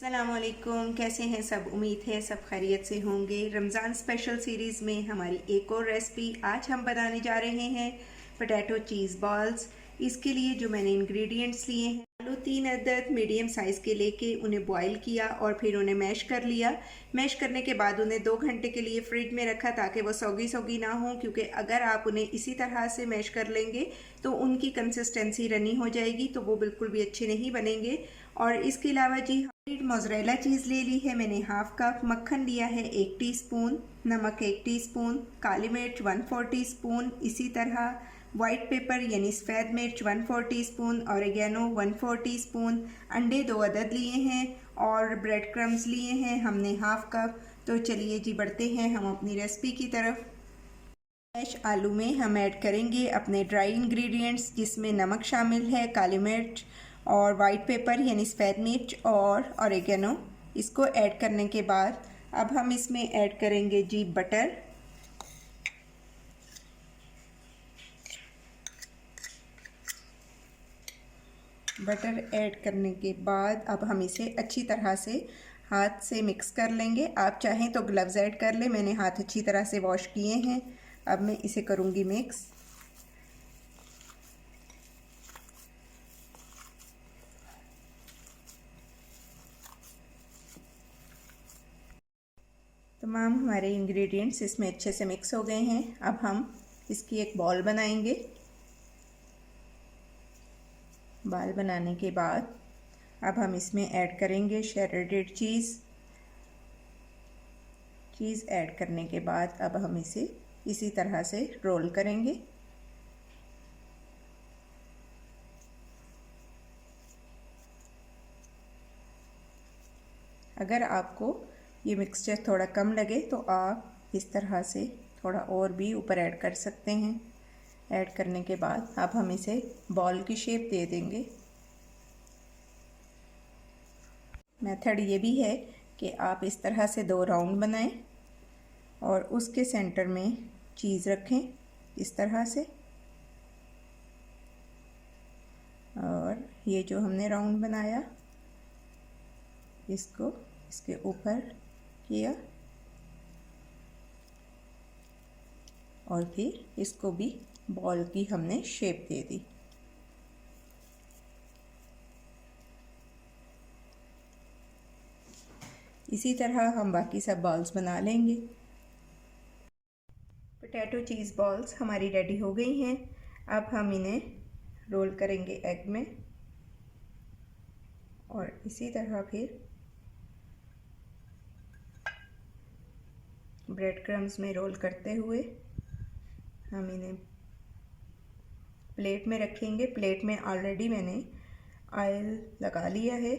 अस्सलामुअलैकुम, कैसे हैं सब। उम्मीद है सब खैरियत से होंगे। रमज़ान स्पेशल सीरीज़ में हमारी एक और रेसिपी आज हम बनाने जा रहे हैं पोटैटो चीज़ बॉल्स। इसके लिए जो मैंने इंग्रेडिएंट्स लिए हैं, आलू 3 अदद मीडियम साइज़ के लेके उन्हें बॉईल किया और फिर उन्हें मैश कर लिया। मैश करने के बाद उन्हें 2 घंटे के लिए फ्रिज में रखा ताकि वो सौगी सौगी ना हो, क्योंकि अगर आप उन्हें इसी तरह से मैश कर लेंगे तो उनकी कंसिस्टेंसी रनी हो जाएगी, तो वो बिल्कुल भी अच्छे नहीं बनेंगे। और इसके अलावा जी मोज़रेला चीज़ ले ली है मैंने, हाफ कप मक्खन लिया है 1 टीस्पून, नमक 1 टीस्पून, काली मिर्च 1/4 टीस्पून, इसी तरह वाइट पेपर यानी सफ़ेद मिर्च 1/4 टीस्पून, ऑरिगेनो 1/4 टीस्पून, अंडे 2 अदद लिए हैं और ब्रेड क्रम्स लिए हैं हमने हाफ कप। तो चलिए जी बढ़ते हैं हम अपनी रेसिपी की तरफ। मैश आलू में हम ऐड करेंगे अपने ड्राई इंग्रेडिएंट्स, जिसमें नमक शामिल है, काली मिर्च और वाइट पेपर यानी सफ़ेद मिर्च और ऑरिगेनो। इसको ऐड करने के बाद अब हम इसमें ऐड करेंगे जी बटर। बटर ऐड करने के बाद अब हम इसे अच्छी तरह से हाथ से मिक्स कर लेंगे। आप चाहें तो ग्लव्स ऐड कर लें, मैंने हाथ अच्छी तरह से वॉश किए हैं। अब मैं इसे करूँगी मिक्स। तमाम हमारे इंग्रेडिएंट्स इसमें अच्छे से मिक्स हो गए हैं। अब हम इसकी एक बॉल बनाएंगे। बॉल बनाने के बाद अब हम इसमें ऐड करेंगे शेरेडेड चीज़। चीज़ ऐड करने के बाद अब हम इसे इसी तरह से रोल करेंगे। अगर आपको ये मिक्सचर थोड़ा कम लगे तो आप इस तरह से थोड़ा और भी ऊपर ऐड कर सकते हैं। ऐड करने के बाद अब हम इसे बॉल की शेप दे देंगे। मेथड ये भी है कि आप इस तरह से 2 राउंड बनाएं और उसके सेंटर में चीज़ रखें इस तरह से, और ये जो हमने राउंड बनाया इसको इसके ऊपर किया और फिर इसको भी बॉल की हमने शेप दे दी। इसी तरह हम बाकी सब बॉल्स बना लेंगे। पोटैटो चीज़ बॉल्स हमारी रेडी हो गई हैं। अब हम इन्हें रोल करेंगे एग में और इसी तरह फिर ब्रेड क्रम्स में रोल करते हुए हम इन्हें प्लेट में रखेंगे। प्लेट में ऑलरेडी मैंने ऑयल लगा लिया है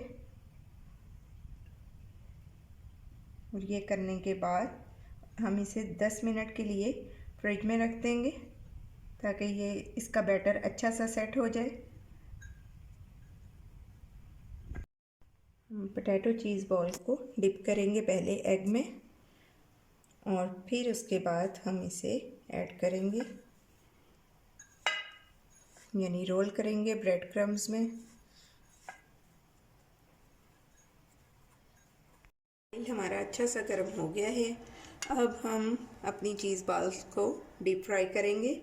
और ये करने के बाद हम इसे 10 मिनट के लिए फ्रिज में रख देंगे ताकि ये इसका बैटर अच्छा सा सेट हो जाए। हम पोटैटो चीज़ बॉल्स को डिप करेंगे पहले एग में और फिर उसके बाद हम इसे ऐड करेंगे यानी रोल करेंगे ब्रेड क्रम्स में। ऑयल हमारा अच्छा सा गर्म हो गया है। अब हम अपनी चीज़ बॉल्स को डीप फ्राई करेंगे।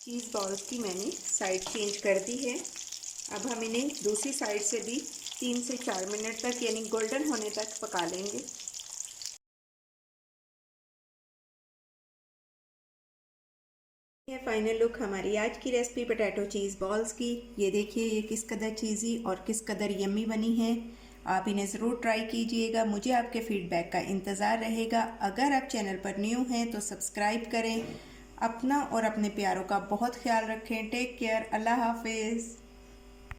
चीज़ बॉल्स की मैंने साइड चेंज कर दी है। अब हम इन्हें दूसरी साइड से भी 3 से 4 मिनट तक यानी गोल्डन होने तक पका लेंगे। ये फाइनल लुक हमारी आज की रेसिपी पोटैटो चीज़ बॉल्स की। ये देखिए ये किस कदर चीज़ी और किस कदर यम्मी बनी है। आप इन्हें ज़रूर ट्राई कीजिएगा। मुझे आपके फीडबैक का इंतज़ार रहेगा। अगर आप चैनल पर न्यू हैं तो सब्सक्राइब करें। अपना और अपने प्यारों का बहुत ख्याल रखें। Take care. अल्लाह हाफिज़।